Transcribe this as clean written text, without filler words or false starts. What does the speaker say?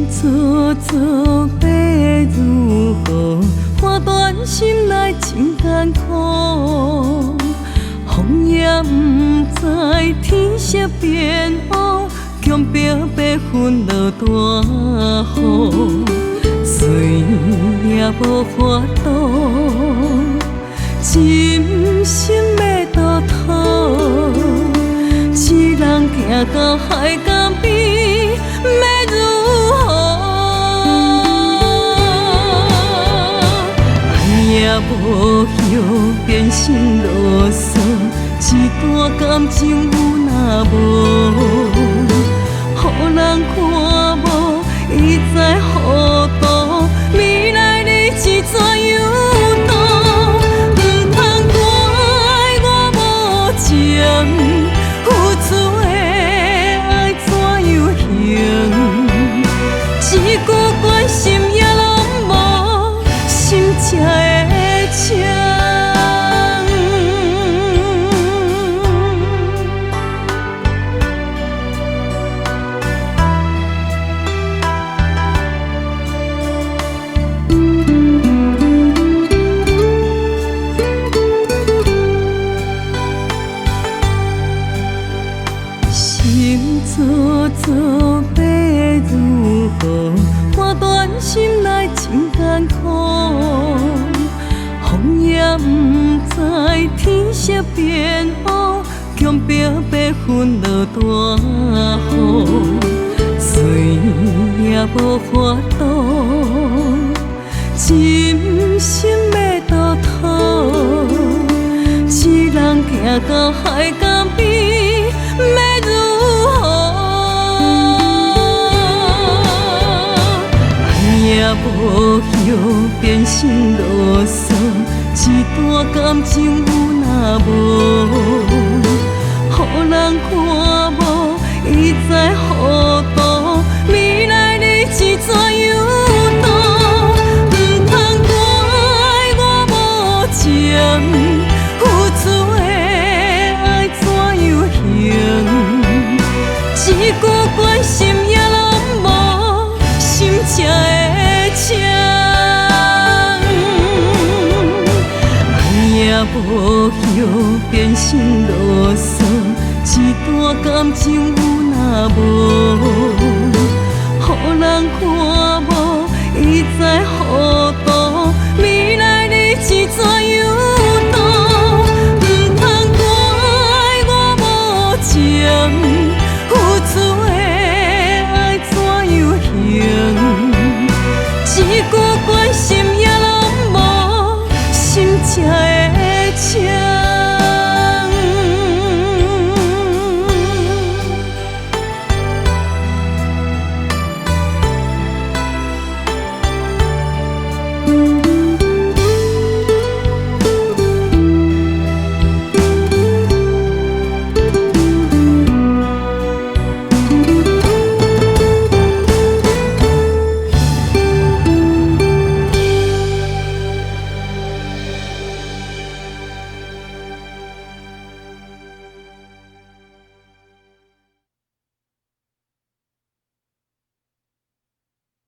做做要如何？判断心内真艰苦，风也不知天色变乌，强迫要分落大雨，水也无法度，真心要倒土，一人行到海港边，要如何？也无叶变成啰嗦，一段感情有若无，予人看无，伊知糊涂，未来日子怎样度？唔通怪我无情，付出的爱怎样还？一句关心也拢无，心才会痛。心做做要如何？判断心内真艰苦，风也不知天色变乌，强迫要分落大雨，水也无法度，真心要倒土，一人行到海港边，要如何？也无叶变成啰嗦，一段感情有若无，予人看无，伊知糊涂，未来日子怎样度？唔通怪我无情，付出的爱怎样还？一句关心也拢无，心才会痛。也无叶变成啰嗦，一段感情有若无，予人看